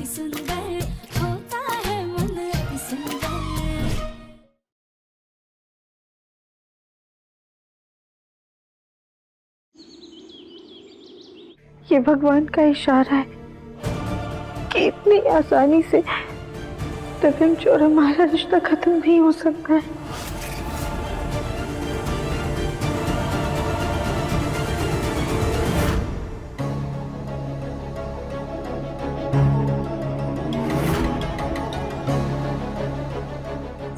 सुंदर होता है मन अति सुंदर। ये भगवान का इशारा है कि इतनी आसानी से दिव्यांश और हमारा रिश्ता खत्म नहीं हो सकता है।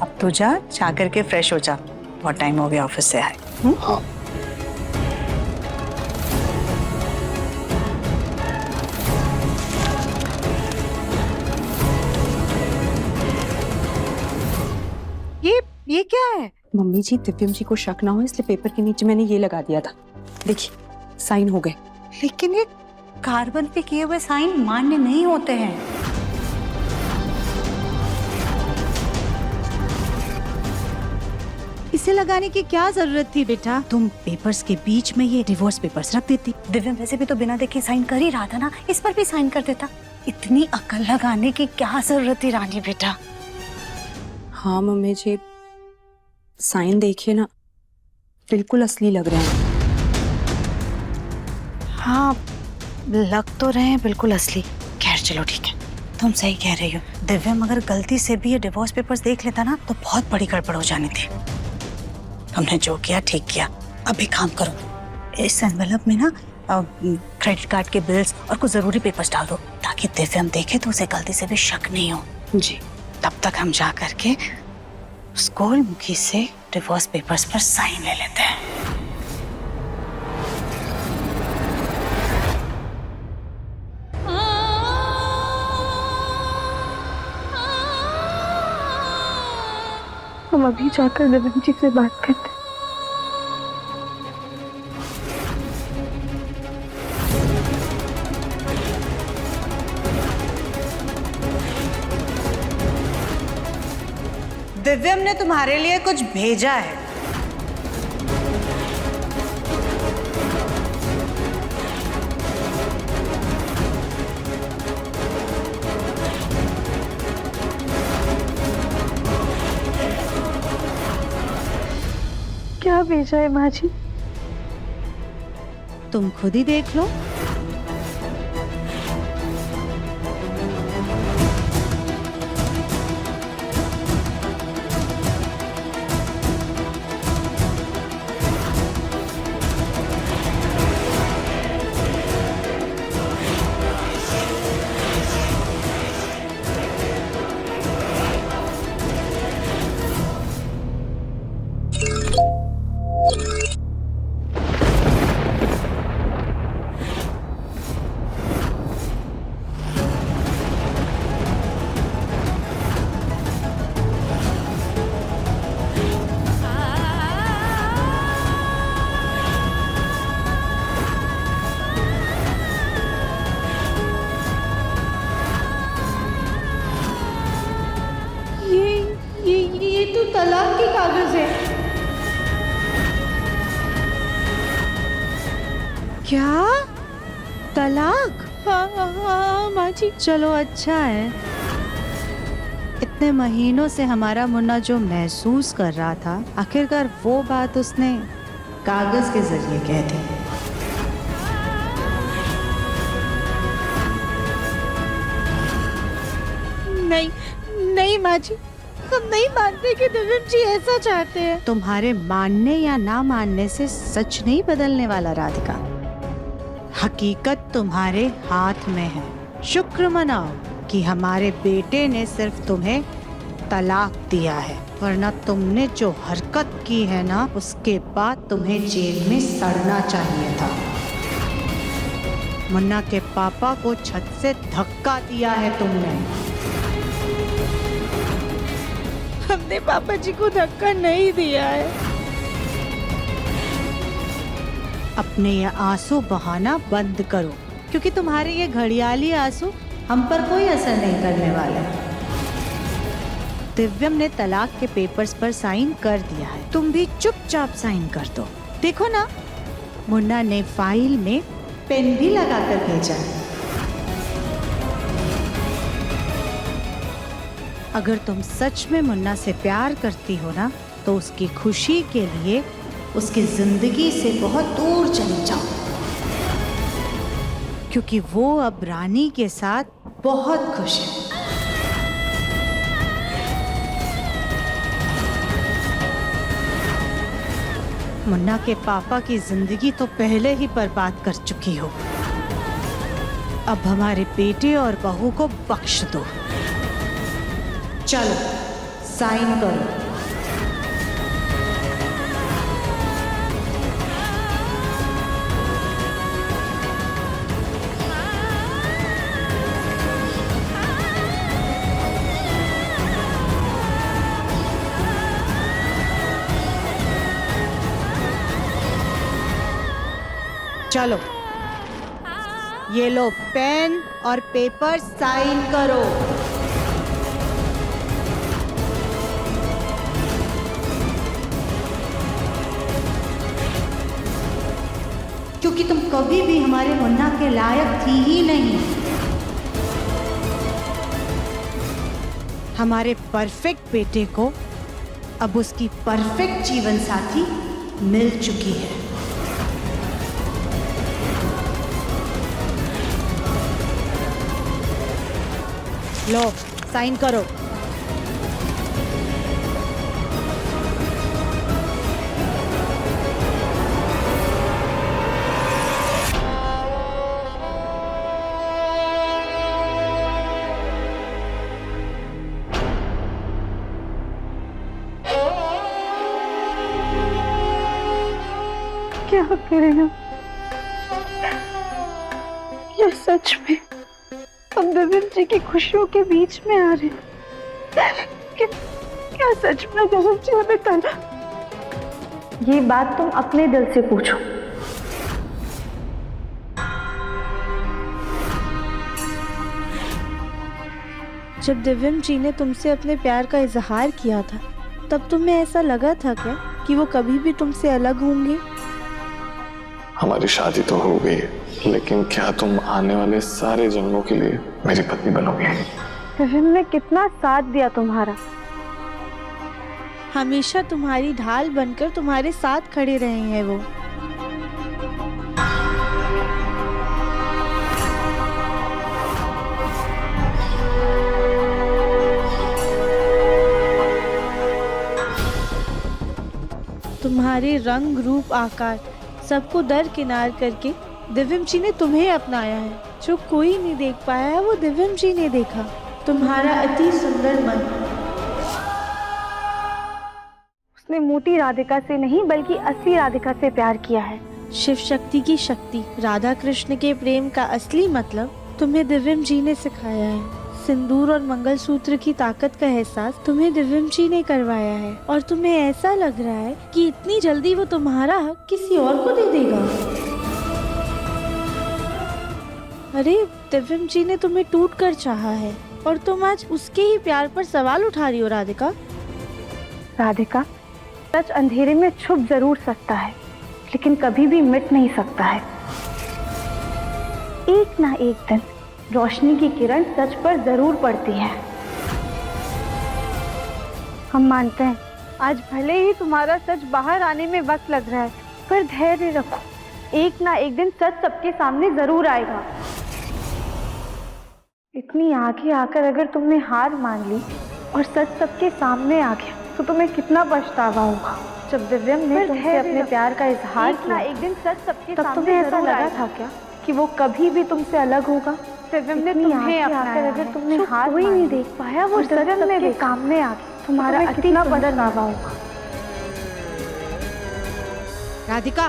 अब तो जा करके फ्रेश हो जा, बहुत टाइम हो गया ऑफिस से आए। हाँ। ये क्या है? मम्मी जी, दिव्यम जी को शक ना हो इसलिए पेपर के नीचे मैंने ये लगा दिया था। देखिए, साइन हो गए। लेकिन ये कार्बन पे किए हुए साइन मान्य नहीं होते हैं। इसे लगाने की क्या जरूरत थी बेटा? तुम पेपर्स के बीच में ये डिवोर्स पेपर्स रख देती। दिव्यम वैसे भी तो बिना देखे साइन कर ही रहा था ना, इस पर भी साइन कर देता। इतनी अकल लगाने की क्या जरूरत थी रानी बेटा? हाँ मम्मी जी, साइन देखिए ना, बिल्कुल असली लग रहे हैं। हाँ लग तो रहे हैं बिल्कुल असली। खैर चलो ठीक है, तुम सही कह रही हो। दिव्यम अगर गलती से भी ये डिवोर्स पेपर्स देख लेता ना तो बहुत बड़ी गड़बड़ हो जानी थी। तुमने जो किया ठीक किया। अभी काम करो, इस एनवेलप में ना क्रेडिट कार्ड के बिल्स और कुछ जरूरी पेपर्स डाल दो ताकि दिव्यम देखे तो उसे गलती से भी शक नहीं हो। जी। तब तक हम जा करके स्कूल मुखी से डिवोर्स पेपर्स पर साइन ले लेते हैं। हम अभी जाकर दिव्यांश जी से बात करते हैं। दिव्यम ने तुम्हारे लिए कुछ भेजा है। क्या भेजा है माँ जी? तुम खुद ही देख लो। ये तो तलाक के कागज है। क्या? तलाक? हाँ माँ जी। चलो अच्छा है। इतने महीनों से हमारा मुन्ना जो महसूस कर रहा था, आखिरकार वो बात उसने कागज के जरिए कह दी। नहीं नहीं माँ जी, हम नहीं मानते कि दिव्यांश जी ऐसा चाहते हैं। तुम्हारे मानने या ना मानने से सच नहीं बदलने वाला राधिका। हकीकत तुम्हारे हाथ में है। शुक्र मनाओ कि हमारे बेटे ने सिर्फ तुम्हें तलाक दिया है, वरना तुमने जो हरकत की है ना, उसके बाद तुम्हें जेल में सड़ना चाहिए था। मुन्ना के पापा को छत से धक्का दिया है तुमने। हमने पापा जी को धक्का नहीं दिया है। अपने ये आंसू बहाना बंद करो, क्योंकि तुम्हारे ये घड़ियाली आंसू हम पर कोई असर नहीं करने वाले। दिव्यम ने तलाक के पेपर्स पर साइन कर दिया है, तुम भी चुपचाप साइन कर दो। देखो ना, मुन्ना ने फाइल में पेन भी लगाकर भेजा है। अगर तुम सच में मुन्ना से प्यार करती हो ना, तो उसकी खुशी के लिए उसकी जिंदगी से बहुत दूर चली जाओ, क्योंकि वो अब रानी के साथ बहुत खुश है। मुन्ना के पापा की जिंदगी तो पहले ही बर्बाद कर चुकी हो, अब हमारे बेटे और बहू को बख्श दो। चलो साइन करो। चलो ये लो पेन और पेपर, साइन करो। क्योंकि तुम कभी भी हमारे मुन्ना के लायक थी ही नहीं। हमारे परफेक्ट बेटे को अब उसकी परफेक्ट जीवन साथी मिल चुकी है। लो साइन करो। क्या करें हम? क्या सच में हम दिव्यम जी की खुशियों के बीच में आ रहे हैं? क्या सच में दिव्यम जी हमें कल? ये बात तुम अपने दिल से पूछो। जब दिव्यम जी ने तुमसे अपने प्यार का इजहार किया था, तब तुम्हें ऐसा लगा था क्या कि वो कभी भी तुमसे अलग होंगे? हमारी शादी तो हो गई है, लेकिन क्या तुम आने वाले सारे जन्मों के लिए मेरी पत्नी बनोगी? दिव्यम ने कितना साथ दिया तुम्हारा। हमेशा तुम्हारी ढाल बनकर तुम्हारे साथ खड़े रहे हैं वो। तुम्हारे रंग रूप आकार सबको दरकिनार करके दिव्यम जी ने तुम्हें अपनाया है। जो कोई नहीं देख पाया है वो दिव्यम जी ने देखा। तुम्हारा अति सुंदर मन। उसने मोटी राधिका से नहीं बल्कि असली राधिका से प्यार किया है। शिव शक्ति की शक्ति, राधा कृष्ण के प्रेम का असली मतलब तुम्हें दिव्यम जी ने सिखाया है। सिंदूर और मंगलसूत्र की ताकत का एहसास तुम्हें दिव्यम जी ने करवाया है, और तुम्हें ऐसा लग रहा है कि इतनी जल्दी वो तुम्हारा हक किसी और को दे देगा। अरे दिव्यम जी ने तुम्हें टूट कर चाहा है, और तुम आज उसके ही प्यार पर सवाल उठा रही हो राधिका। राधिका, सच अंधेरे में छुप जरूर सकता है, लेकिन कभी भी मिट नहीं सकता है। एक ना एक दिन रोशनी की किरण सच पर जरूर पड़ती है। हम मानते हैं आज भले ही तुम्हारा सच बाहर आने में वक्त लग रहा है, पर धैर्य रखो, एक ना एक दिन सच सबके सामने जरूर आएगा। इतनी आगे आकर अगर तुमने हार मान ली और सच सबके सामने आ गया, तो तुम्हें कितना पछतावा होगा। जब दिव्यम ने तुमसे अपने प्यार का इजहार किया, एक दिन सच सबके तब तुम्हें ऐसा लगा था क्या कि वो कभी भी तुमसे अलग होगा? दिव्यम ने तुम्हें अपनाया, अगर तुमने हार कोई नहीं देख पाया, वो सच सबके सामने आ गया, तुम्हारा कितना पछतावा होगा। राधिका,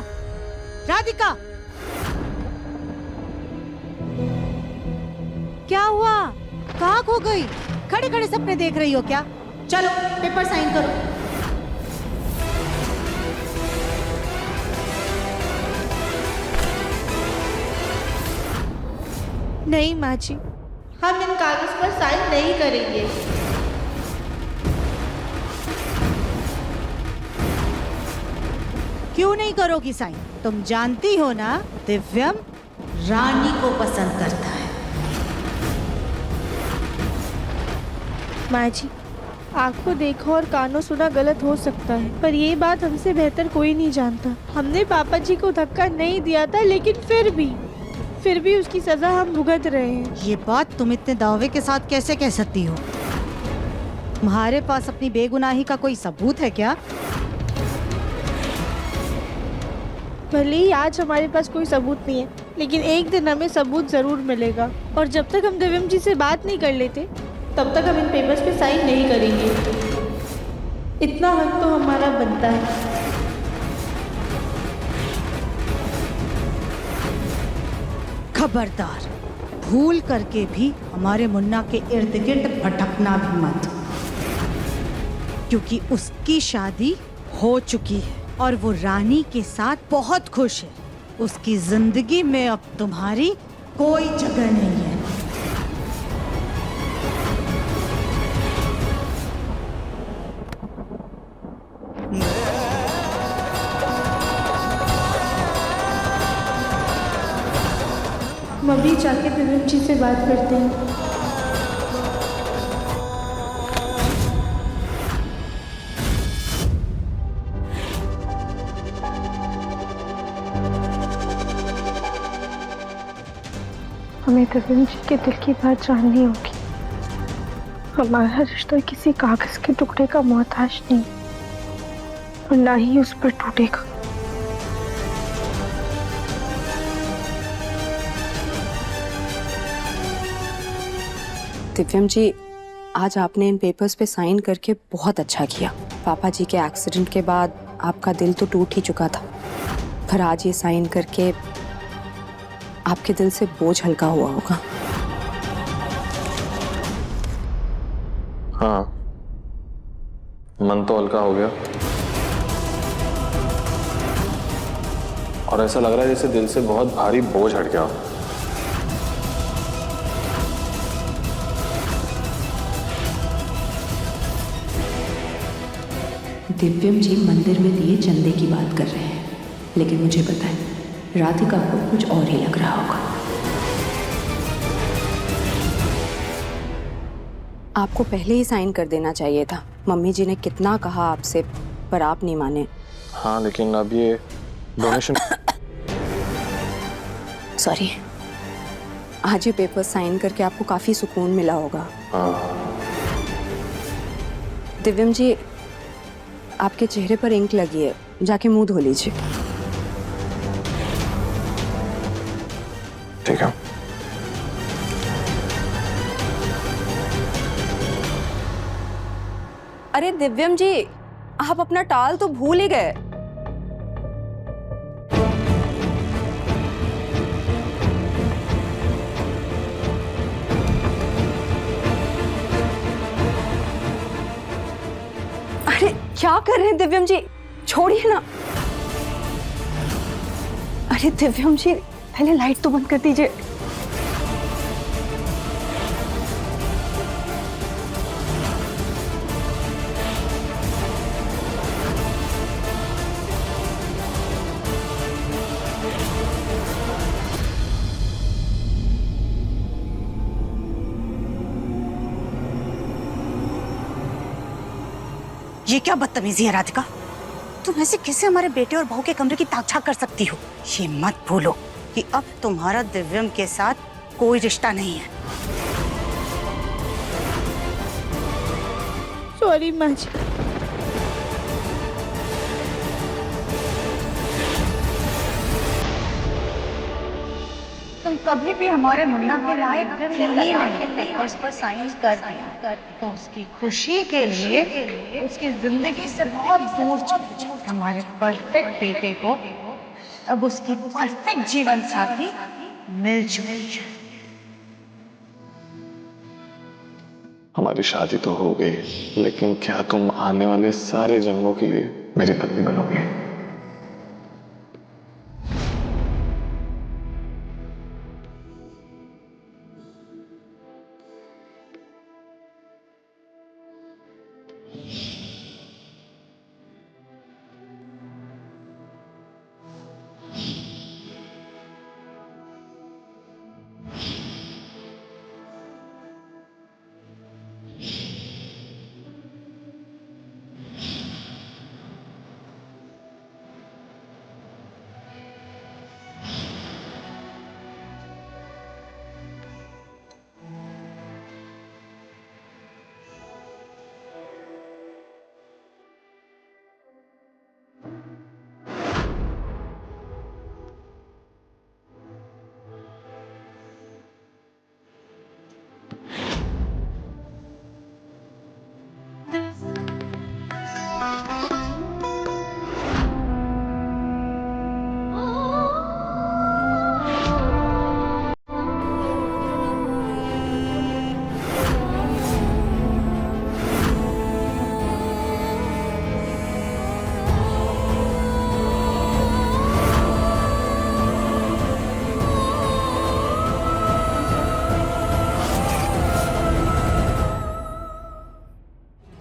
राधिका, क्या हुआ? कहाँ खो गई? खड़े खड़े सपने देख रही हो क्या? चलो पेपर साइन करो। नहीं माँ जी, हम इन कागज पर साइन नहीं करेंगे। क्यों नहीं करोगी साइन? तुम जानती हो ना, दिव्यम रानी को पसंद करता है। माँ जी, आंखों देखा और कानों सुना गलत हो सकता है, पर ये बात हमसे बेहतर कोई नहीं जानता। हमने पापा जी को धक्का नहीं दिया था, लेकिन फिर भी उसकी सजा हम भुगत रहे हैं। ये बात तुम इतने दावे के साथ कैसे कह सकती हो? तुम्हारे पास अपनी बेगुनाही का कोई सबूत है क्या? भले ही आज हमारे पास कोई सबूत नहीं है, लेकिन एक दिन हमें सबूत जरूर मिलेगा। और जब तक हम दिव्यम जी से बात नहीं कर लेते, तब तक हम इन पेपर्स पे साइन नहीं करेंगे। इतना हक तो हमारा बनता है। खबरदार, भूल करके भी हमारे मुन्ना के इर्द गिर्द भटकना भी मत, क्योंकि उसकी शादी हो चुकी है और वो रानी के साथ बहुत खुश है। उसकी जिंदगी में अब तुम्हारी कोई जगह नहीं है। हम अभी जाके दिव्यम जी से बात करते हैं। हमें दिव्यम जी के दिल की बात जाननी होगी। हमारा रिश्ता किसी कागज के टुकड़े का मोहताज नहीं और ना ही उस पर टूटेगा। दिव्यम जी, आज आपने इन पेपर्स पे साइन करके बहुत अच्छा किया। पापा जी के एक्सीडेंट के बाद आपका दिल तो टूट ही चुका था, पर आज ये साइन करके आपके दिल से बोझ हल्का हुआ होगा। हाँ, मन तो हल्का हो गया और ऐसा लग रहा है जैसे दिल से बहुत भारी बोझ हट गया। दिव्यम जी मंदिर में दिए चंदे की बात कर रहे हैं, लेकिन मुझे पता है राधिका को कुछ और ही लग रहा होगा। आपको पहले ही साइन कर देना चाहिए था। मम्मी जी ने कितना कहा आपसे, पर आप नहीं माने। हाँ, लेकिन अब ये डोनेशन सॉरी, आज ये पेपर साइन करके आपको काफी सुकून मिला होगा। हाँ, दिव्यम जी, आपके चेहरे पर इंक लगी है, जाके मुंह धो लीजिए। ठीक है। अरे दिव्यम जी, आप अपना टाल तो भूल ही गए। अरे क्या कर रहे हैं दिव्यम जी, छोड़िए ना। अरे दिव्यम जी, पहले लाइट तो बंद कर दीजिए। ये क्या बदतमीजी है राधिका? तुम ऐसे कैसे हमारे बेटे और बहू के कमरे की ताकझाक कर सकती हो? ये मत भूलो कि अब तुम्हारा दिव्यम के साथ कोई रिश्ता नहीं है। सॉरी माँ जी। तुम कभी भी हमारे मुन्ना के लायक नहीं हो। उस पर साइन कर दिया तो उसकी खुशी के लिए उसकी जिंदगी से बहुत दूर चले जाओ। हमारे परफेक्ट बेटे को अब उसकी परफेक्ट जीवन साथी मिल चुकी है। हमारी शादी तो हो गई, लेकिन क्या तुम आने वाले सारे जन्मों के लिए मेरी पत्नी बनोगी?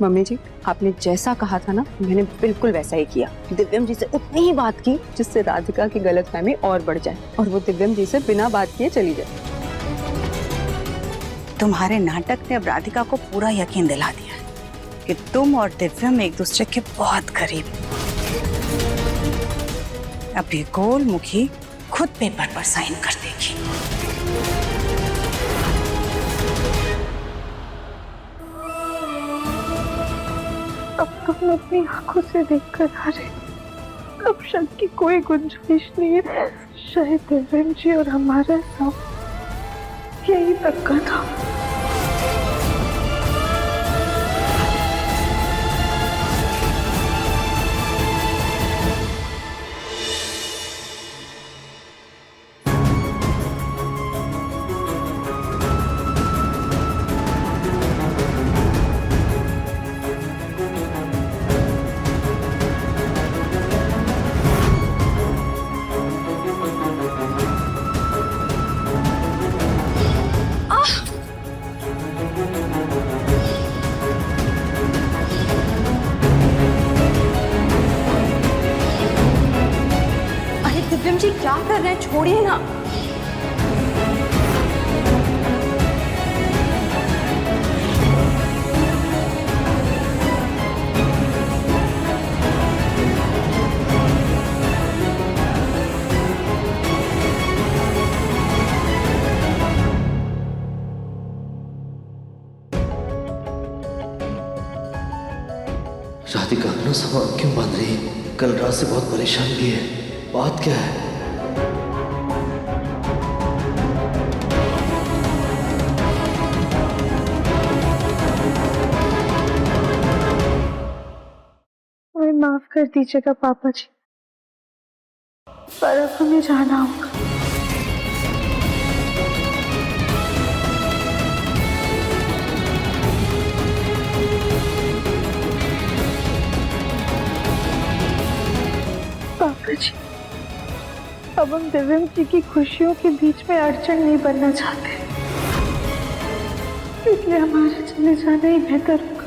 मम्मी जी, आपने जैसा कहा था ना, मैंने बिल्कुल वैसा ही किया। दिव्यम जी से उतनी ही बात की जिससे राधिका की गलतफहमी और बढ़ जाए और वो दिव्यम जी से बिना बात किए चली जाए। तुम्हारे नाटक ने अब राधिका को पूरा यकीन दिला दिया है कि तुम और दिव्यम एक दूसरे के बहुत करीब। अब ये गोल मुखी खुद पेपर पर साइन कर देगी। अब तो हम अपनी आंखों से देखकर आ रहे, अब शक की कोई गुंजाइश नहीं है। शायद दिव्यम जी और हमारा सब यही तक का था। दिव्यम जी क्या कर रहे हैं, छोड़िए ना। राधिका अपना सामान क्यों बांध रही है? कल रात से बहुत परेशान भी है, बात क्या है? हमें माफ कर दीजिएगा पापा जी, पर अब हमें जाना होगा। पापा जी, अब हम दिव्यम जी की खुशियों के बीच में अड़चन नहीं बनना चाहते, इसलिए हमारा चले जाना ही बेहतर होगा।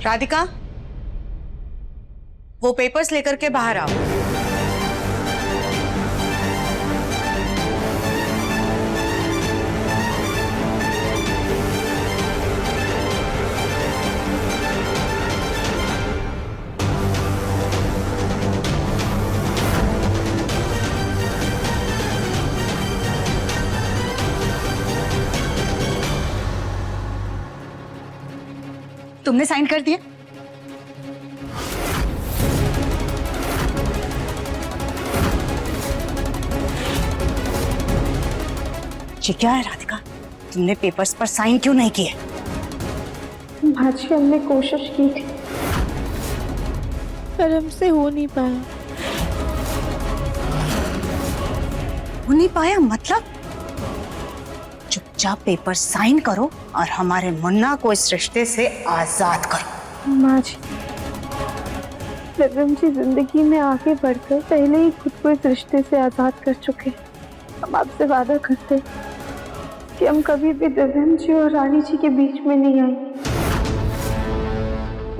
राधिका, वो पेपर्स लेकर के बाहर आओ। तुमने साइन कर दिया? ये क्या है राधिका, तुमने पेपर्स पर साइन क्यों नहीं किए? भाजी, हमने कोशिश की थी पर हमसे हो नहीं पाया। हो नहीं पाया मतलब? चुपचाप पेपर साइन करो और हमारे मुन्ना को इस रिश्ते से आजाद करो। माँ जी, दिव्यम जी जिंदगी में आगे बढ़कर पहले ही खुद को इस रिश्ते से आजाद कर चुके हैं। हम आपसे वादा करते हैं कि हम कभी भी दिव्यम जी और रानी जी के बीच में नहीं आएंगे।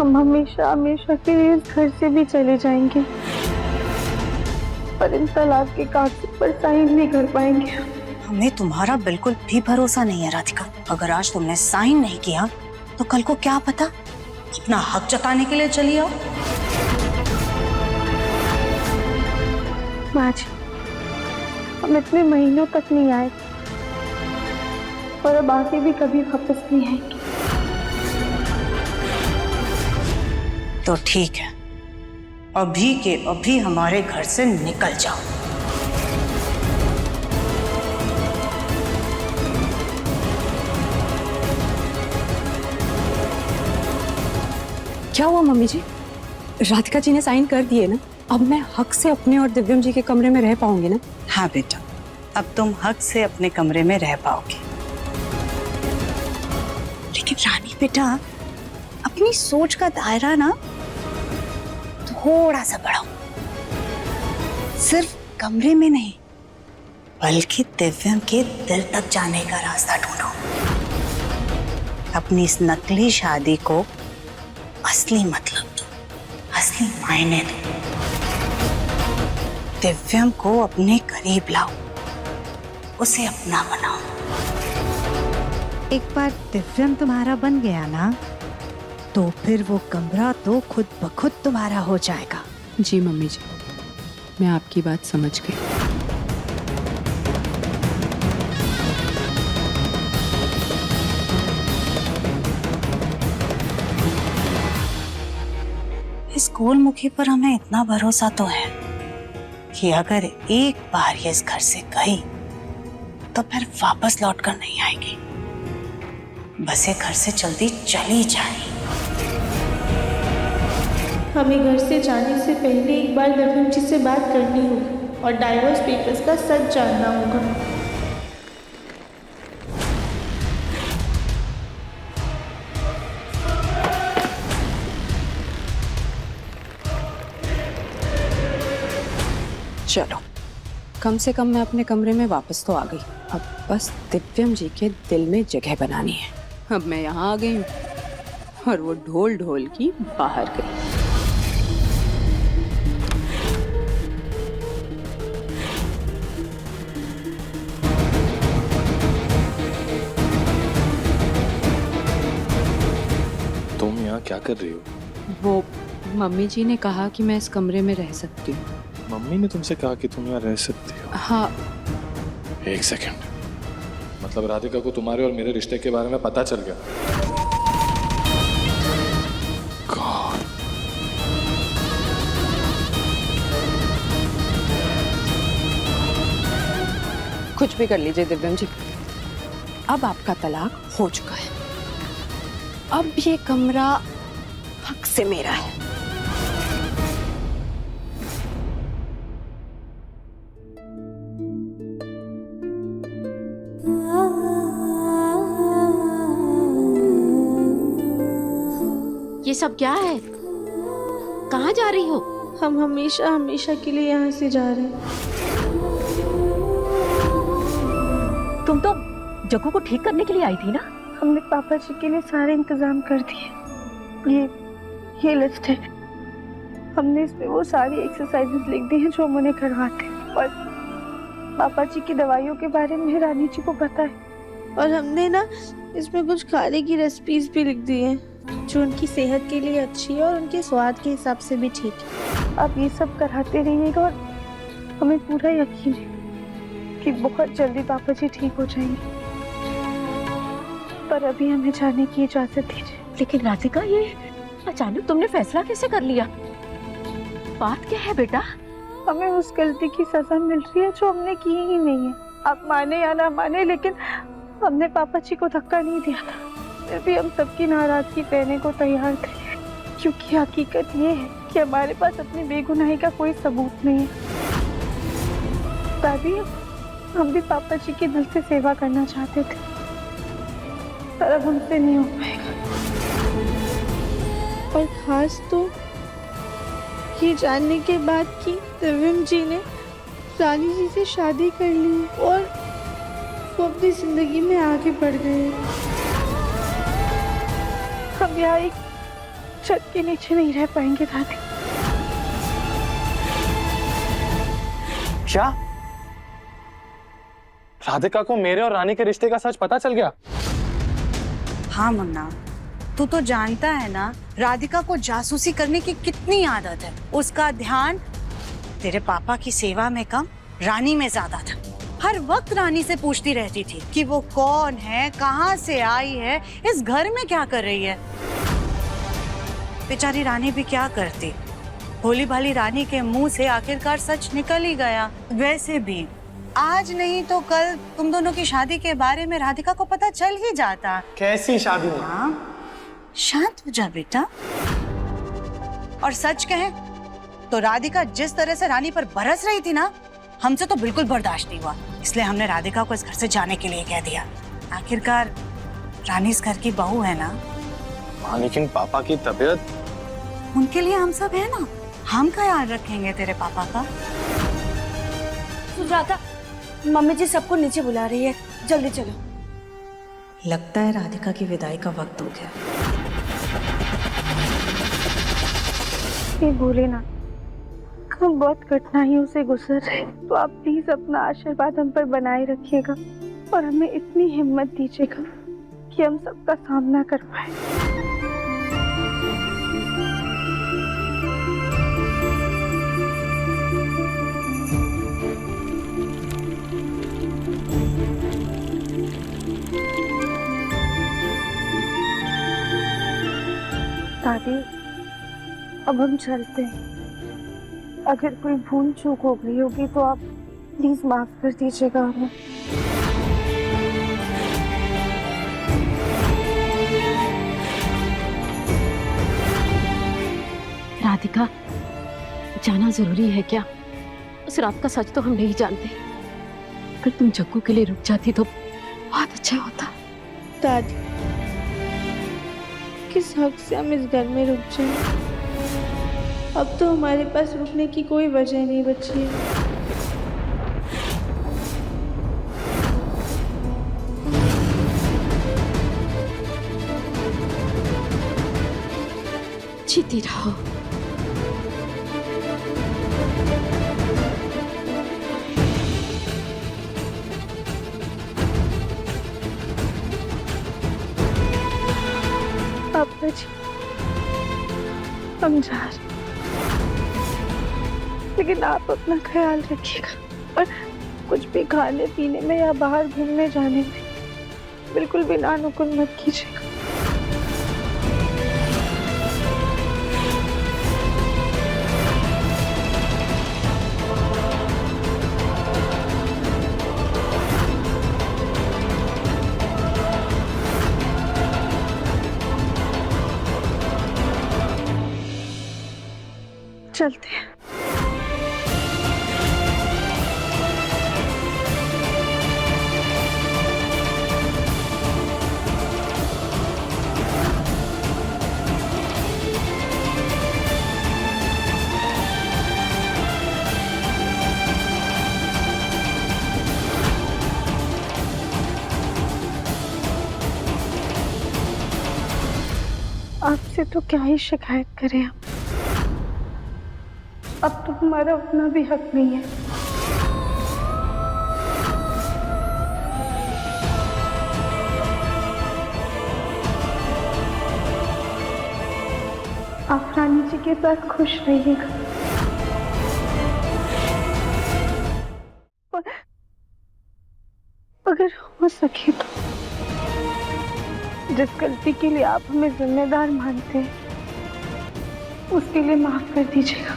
हम हमेशा हमेशा के लिए इस घर से भी चले जाएंगे, पर इन तलाक के कागज पर साइन नहीं कर पाएंगे। हमें तुम्हारा बिल्कुल भी भरोसा नहीं है राधिका। अगर आज तुमने साइन नहीं किया तो कल को क्या पता अपना हक जताने के लिए चली आओ। माँ जी, हम इतने महीनों तक नहीं आए और अब आगे भी कभी वापस नहीं आएंगे। तो ठीक है, अभी के अभी हमारे घर से निकल जाओ। क्या हुआ मम्मी जी? राधिका जी ने साइन कर दिए ना, अब मैं हक से अपने और दिव्यम जी के कमरे में रह पाऊंगी ना? हाँ बेटा, अब तुम हक से अपने कमरे में रह पाओगे। लेकिन रानी बेटा, अपनी सोच का दायरा ना थोड़ा सा बढ़ाओ। सिर्फ कमरे में नहीं, बल्कि दिव्यम के दिल तक जाने का रास्ता ढूंढो। अपनी इस नकली शादी को असली मतलब दो, असली मायने दो। दिव्यम को अपने करीब लाओ, उसे अपना बनाओ। एक बार दिव्यम तुम्हारा बन गया ना, तो फिर वो कमरा तो खुद ब खुद तुम्हारा हो जाएगा। जी मम्मी जी, मैं आपकी बात समझ गई। इस गोलमुखी पर हमें इतना भरोसा तो है कि अगर एक बार ये इस घर से गई तो फिर वापस लौट कर नहीं आएगी। बस ये घर से जल्दी चली जाए। हमें घर से जाने से पहले एक बार दिव्यम जी से बात करनी होगी और डाइवोर्स पेपर्स का सच जानना होगा। चलो, कम से कम मैं अपने कमरे में वापस तो आ गई। अब बस दिव्यम जी के दिल में जगह बनानी है। अब मैं यहाँ आ गई हूँ और वो ढोल ढोल की बाहर गई। तुम यहाँ क्या कर रही हो? वो मम्मी जी ने कहा कि मैं इस कमरे में रह सकती हूँ। मम्मी ने तुमसे कहा कि तुम यहाँ रह सकती हो? हाँ। एक सेकंड, मतलब राधिका को तुम्हारे और मेरे रिश्ते के बारे में पता चल गया? God. कुछ भी कर लीजिए दिव्यम जी, अब आपका तलाक हो चुका है। अब ये कमरा हक से मेरा है। ये सब क्या है? कहाँ जा रही हो? हम हमेशा हमेशा के लिए यहाँ से जा रहे हैं। तुम तो जग्गू को ठीक करने के लिए आई थी ना? हमने पापा जी के लिए सारे इंतजाम कर दिए। ये लिस्ट है। हमने इसमें वो सारी एक्सरसाइजेस लिख दी हैं जो हम उन्हें करवाते हैं, और पापा जी की दवाइयों के बारे में रानी जी को पता है। और हमने ना इसमें कुछ खाने की रेसिपीज भी लिख दी हैं जो उनकी सेहत के लिए अच्छी है और उनके स्वाद के हिसाब से भी ठीक है। आप ये सब कराते रहिएगा और हमें पूरा यकीन है कि बहुत जल्दी पापा जी ठीक हो जाएंगे। पर अभी हमें जाने की इजाजत दीजिए। लेकिन राधिका, ये अचानक तुमने फैसला कैसे कर लिया? बात क्या है बेटा? हमें उस गलती की सजा मिल रही है जो हमने की ही नहीं है। आप माने या ना माने, लेकिन हमने पापा जी को धक्का नहीं दिया था। फिर भी हम सबकी नाराजगी सहने को तैयार थे, क्योंकि हकीकत ये है कि हमारे पास अपनी बेगुनाही का कोई सबूत नहीं है। दादी, हम भी पापा जी के दिल से सेवा करना चाहते थे, पर अब हमसे नहीं हो पाएगा। और खास तो ये जानने के बाद कि दिव्यम जी ने रानी जी से शादी कर ली और वो अपनी जिंदगी में आगे बढ़ गए। हम यहाँ एक छत के नीचे नहीं रह पाएंगे दादी। क्या राधिका को मेरे और रानी के रिश्ते का सच पता चल गया? हाँ मुन्ना, तू तो जानता है ना राधिका को जासूसी करने की कितनी आदत है। उसका ध्यान तेरे पापा की सेवा में कम, रानी में ज्यादा था। हर वक्त रानी से पूछती रहती थी कि वो कौन है, कहाँ से आई है, इस घर में क्या कर रही है। बेचारी रानी भी क्या करती, भोली भाली रानी के मुंह से आखिरकार सच निकल ही गया। वैसे भी आज नहीं तो कल तुम दोनों की शादी के बारे में राधिका को पता चल ही जाता। कैसी शादी? हाँ, शांत हो जा बेटा। और सच कहें तो राधिका जिस तरह से रानी पर बरस रही थी ना, हमसे तो बिल्कुल बर्दाश्त नहीं हुआ। इसलिए हमने राधिका को इस घर से जाने के लिए कह दिया। आखिरकार रानी इस घर की बहू है ना। हाँ, लेकिन पापा की तबीयत? उनके लिए हम सब है ना, हम ख्याल रखेंगे तेरे पापा का। सुजाता, मम्मी जी सबको नीचे बुला रही है, जल्दी चलो। लगता है राधिका की विदाई का वक्त हो गया। ये बोले ना, हम बहुत कठिनाइयों से गुजर रहे हैं, तो आप प्लीज अपना आशीर्वाद हम पर बनाए रखिएगा और हमें इतनी हिम्मत दीजिएगा कि हम सबका सामना कर पाए। दादी, अब हम चलते हैं। अगर कोई भूल चूक हो गई होगी तो आप प्लीज माफ कर दीजिएगा हमें। राधिका, जाना जरूरी है क्या? उस रात का सच तो हम नहीं जानते। अगर तुम जग्गू के लिए रुक जाती तो बहुत अच्छा होता। दादी, किस हक से हम इस घर में रुक जाएं? अब तो हमारे पास रुकने की कोई वजह नहीं बची है। जीती रहो। पापा जी, हम जा रहे हैं, लेकिन आप अपना ख्याल रखिएगा और कुछ भी खाने पीने में या बाहर घूमने जाने में बिल्कुल भी नानुकुल मत कीजिएगा। चलते हैं। आपसे तो क्या ही शिकायत करें हम, अब तो हमारा उतना भी हक नहीं है। आप रानी जी के साथ खुश रहिएगा। अगर हो सके तो जिस गलती के लिए आप हमें जिम्मेदार मानते हैं उसके लिए माफ कर दीजिएगा।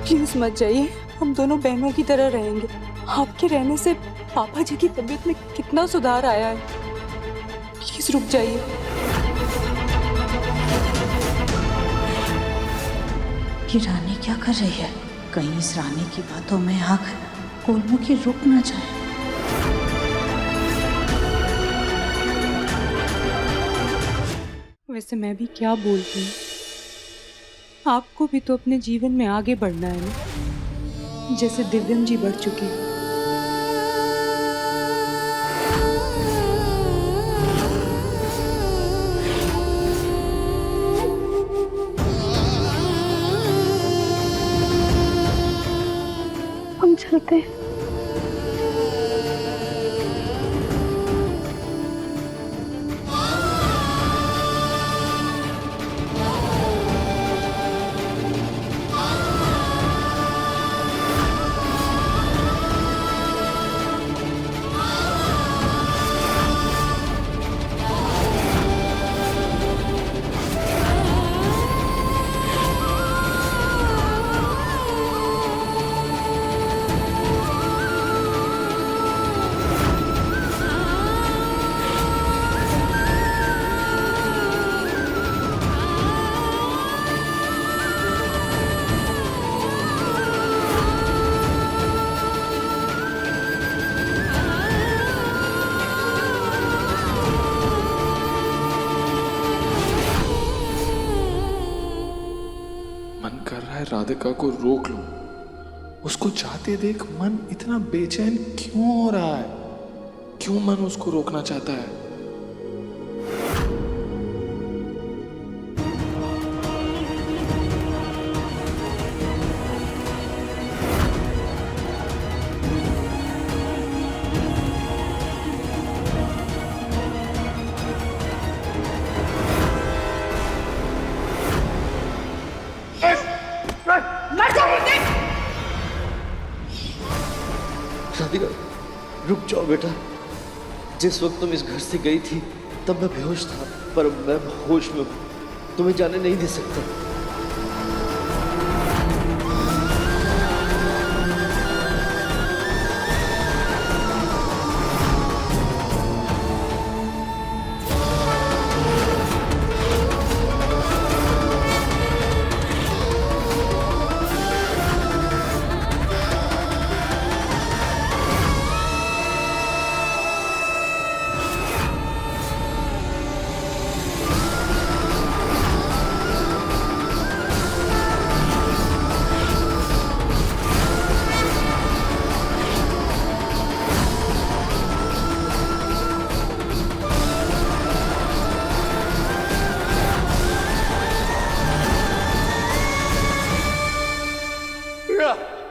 प्लीज मत जाइए, हम दोनों बहनों की तरह रहेंगे। आपके रहने से पापा जी की तबीयत में कितना सुधार आया है। प्लीज रुक जाइए। ये रानी क्या कर रही है? कहीं इस रानी की बातों में आकर कोलमुखी रुक ना जाए। वैसे मैं भी क्या बोलती हूँ, आपको भी तो अपने जीवन में आगे बढ़ना है ना, जैसे दिव्यम जी बढ़ चुके हैं। हम चलते हैं। राधिका को रोक लूं। उसको जाते देख मन इतना बेचैन क्यों हो रहा है? क्यों मन उसको रोकना चाहता है? राधिका रुक जाओ बेटा। जिस वक्त तुम इस घर से गई थी तब मैं बेहोश था, पर मैं होश में हूं। तुम्हें जाने नहीं दे सकता।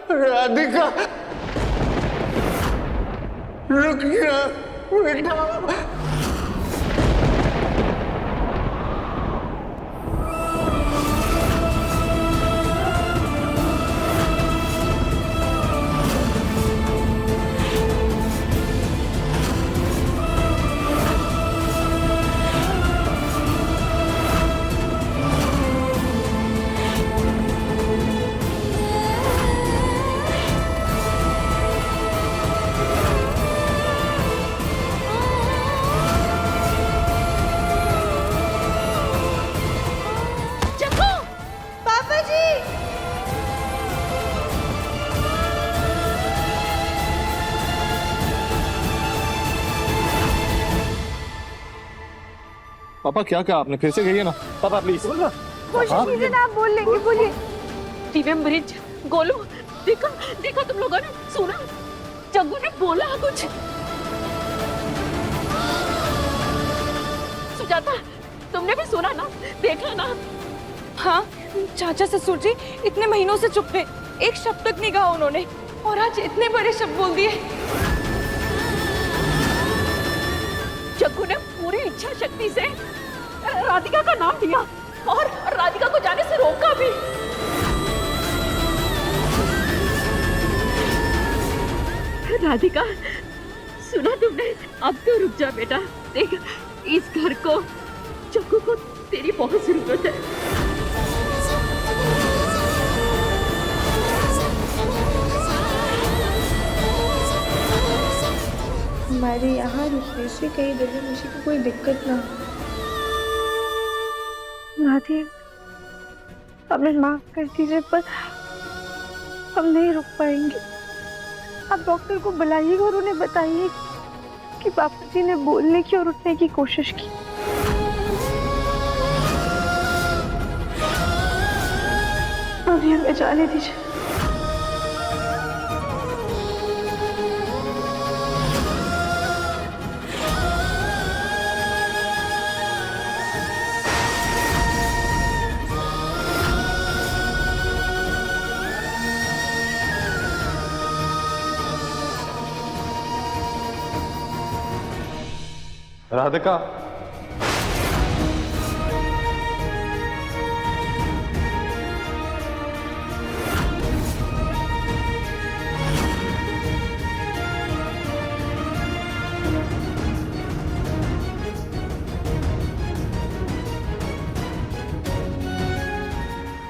राधिका रुक जा बेटा। पापा क्या कहा आपने? फिर से कहिए ना पापा प्लीज। कोशिश कीजिए ना, आप बोल लेंगे, बोलिए। दिव्यम ब्रिज गोलू, देखा देखा तुम लोगों ने सुना? जग्गू ने बोला कुछ। सुजाता तुमने भी सुना ना, देखा ना? हाँ चाचा ससुर जी इतने महीनों से चुप थे, एक शब्द तक नहीं कहा उन्होंने, और आज इतने बड़े शब्द बोल दिए। जग्गू ने पूरी इच्छा शक्ति से राधिका का नाम लिया और राधिका को जाने से रोका भी। राधिका सुना तुमने? अब तो रुक जा बेटा, देख इस घर को, जग्गू को तेरी बहुत जरूरत है। हमारे यहाँ रुकने से कहीं दिव्य मुझे को कोई दिक्कत ना हो। नादिया हमें माफ कर दीजिए, पर हम नहीं रुक पाएंगे। आप डॉक्टर को बुलाइएगा और उन्हें बताइए कि पापा जी ने बोलने की और उठने की कोशिश की। अभी हमें जाने दीजिए। राधिका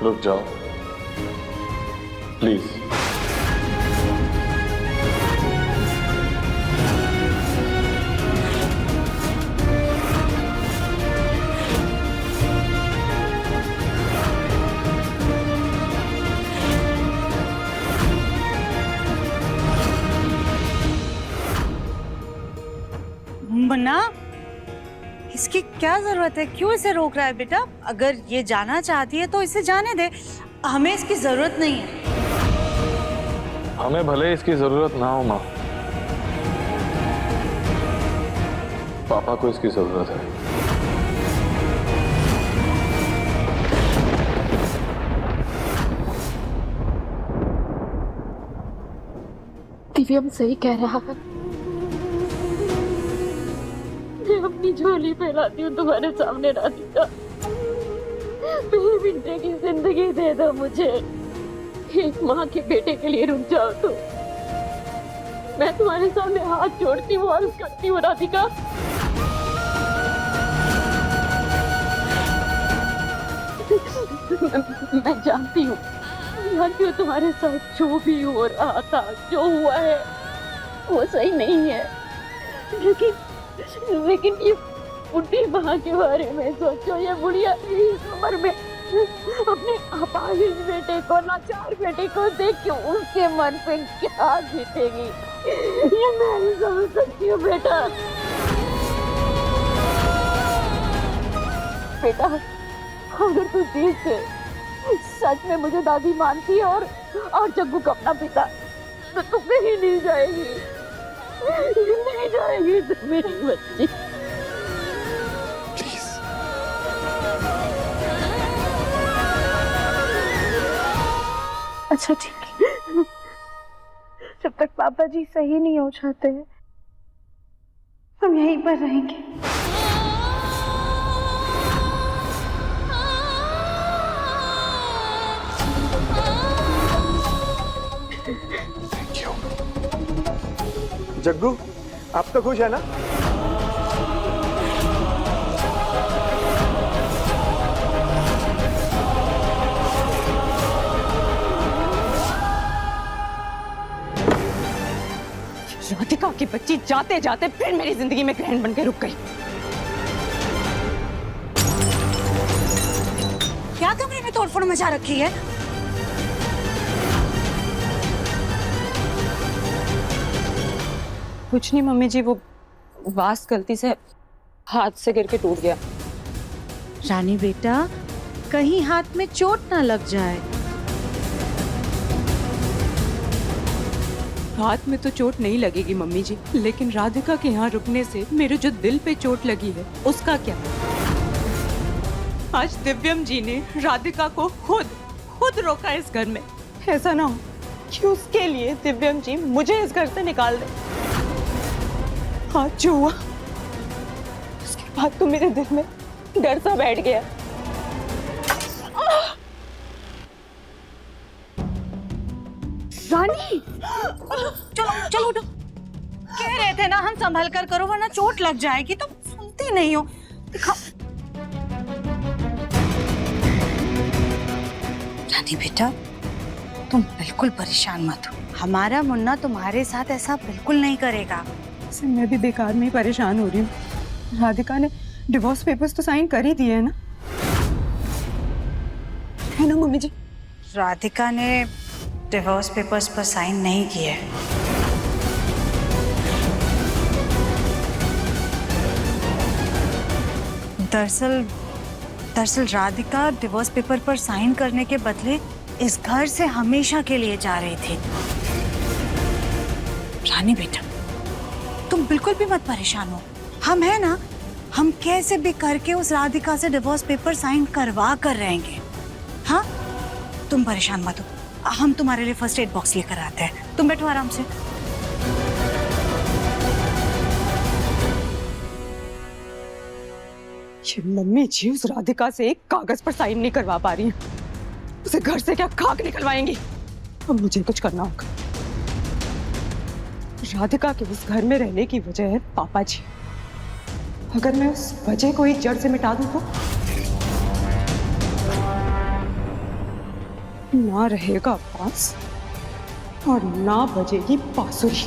रुक जाओ प्लीज। मुन्ना, इसकी क्या जरूरत है? क्यों इसे रोक रहा है बेटा? अगर ये जाना चाहती है तो इसे जाने दे। हमें इसकी जरूरत नहीं है। हमें भले इसकी जरूरत ना हो माँ, पापा को इसकी जरूरत है। दिव्यम सही कह रहा है। मैं अपनी झोली फैलाती हूँ तुम्हारे सामने राधिका। मेरे बेटे की जिंदगी दे दो मुझे। एक माँ के बेटे के लिए रुक जाओ तो मैं तुम्हारे सामने हाथ जोड़ती हूँ, अर्ज करती हूँ राधिका। मैं जानती हूँ तुम्हारे साथ जो भी हो रहा था, जो हुआ है वो सही नहीं है, लेकिन ये बुढ़ी माँ के बारे में सोचो। ये बुढ़िया इस उम्र में अपने अपाहिज बेटे को, लाचार बेटे को देख के उसके मन पे क्या बीतेगी, ये मैं नहीं समझ सकती हूँ बेटा। बेटा अगर तू दिल से सच में मुझे दादी मानती है और जग्गू का अपना पिता, तो तू कहीं नहीं जाएगी, नहीं जाएगी तू मेरी बच्ची। अच्छा ठीक है, जब तक पापा जी सही नहीं हो जाते हैं हम यहीं पर रहेंगे। जग्गू, आप तो खुश है ना? राधिका की बच्ची जाते जाते फिर मेरी जिंदगी में ग्रहण बन के रुक गई। क्या कमरे में तोड़फोड़ मचा रखी है? कुछ नहीं मम्मी जी, वो वास गलती से हाथ से गिर के टूट गया। रानी बेटा, कहीं हाथ में चोट ना लग जाए। हाथ में तो चोट नहीं लगेगी मम्मी जी, लेकिन राधिका के यहाँ रुकने से मेरे जो दिल पे चोट लगी है उसका क्या? आज दिव्यम जी ने राधिका को खुद रोका इस घर में। ऐसा ना हो कि उसके लिए दिव्यम जी मुझे इस घर से निकाल दे। आज जो हुआ उसके बाद तो मेरे दिल में डर सा बैठ गया। रानी, चलो उठो। कह रहे थे ना हम संभल कर करो वरना चोट लग जाएगी, तुम सुनती नहीं हो। दिखाओ। रानी बेटा, तुम बिल्कुल परेशान मत हो। हमारा मुन्ना तुम्हारे साथ ऐसा बिल्कुल नहीं करेगा। मैं भी बेकार में ही परेशान हो रही हूँ। राधिका ने डिवोर्स पेपर्स तो साइन कर ही दिए है ना? है ना मम्मी जी? राधिका ने डिवोर्स पेपर्स पर साइन नहीं किए। दरअसल राधिका डिवोर्स पेपर पर साइन करने के बदले इस घर से हमेशा के लिए जा रही थी। रानी बेटा, तुम बिल्कुल भी मत परेशान हो। हम है ना, हम कैसे भी करके उस राधिका से डिवोर्स पेपर साइन करवा कर रहेंगे। हाँ, तुम परेशान मत हो। हम तुम्हारे लिए फर्स्ट एड बॉक्स लेकर आते हैं, तुम बैठो आराम से। ये मम्मी जी उस राधिका से एक कागज पर साइन नहीं करवा पा रही है, उसे घर से क्या खाक निकलवाएंगी। अब मुझे कुछ करना होगा। राधिका के इस घर में रहने की वजह है पापा जी। अगर मैं उस वजह को एक जड़ से मिटा दूं तो ना रहेगा पास और ना बजेगी बांसुरी।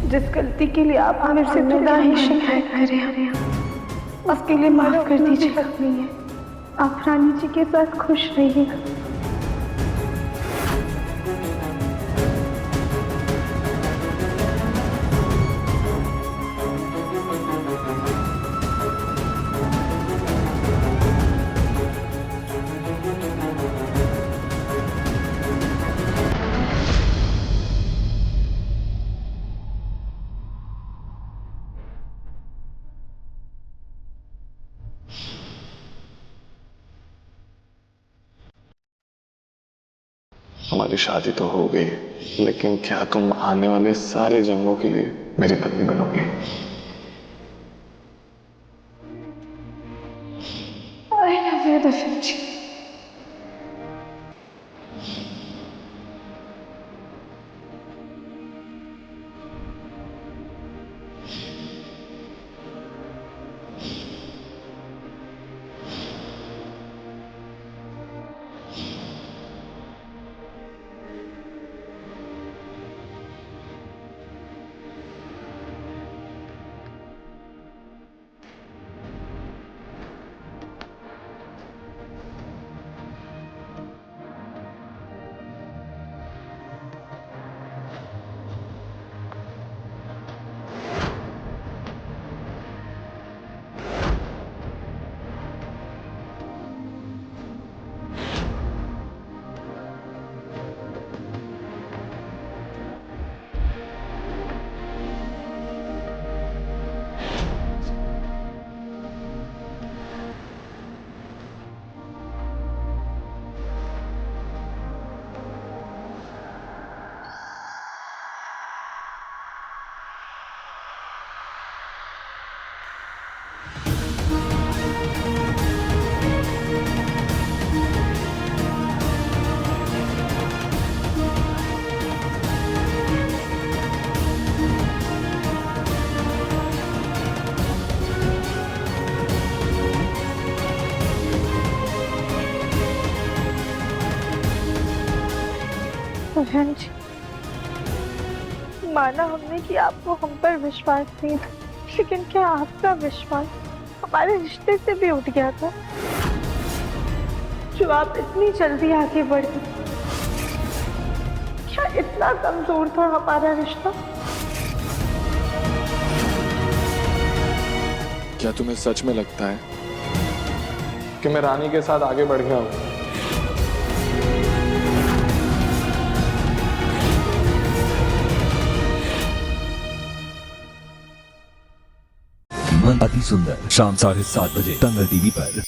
जिस गलती के लिए आप मेरे से जुदा ही शिकायत कर रहे हैं, उसके लिए माफ कर दीजिएगा। आप रानी जी के साथ खुश रहिएगा। हमारी शादी तो हो गई, लेकिन क्या तुम आने वाले सारे जंगों के लिए मेरी पत्नी बनोगी? I love you, दिव्यम जी। दिव्यम जी, माना हमने कि आपको हम पर विश्वास नहीं था, लेकिन क्या आपका विश्वास हमारे रिश्ते से भी उठ गया था? जो आप इतनी जल्दी आगे बढ़ गए, क्या इतना कमजोर था हमारा रिश्ता? क्या तुम्हें सच में लगता है कि मैं रानी के साथ आगे बढ़ गया हूं? मन अति सुंदर शाम 7:30 बजे दंगल टीवी पर।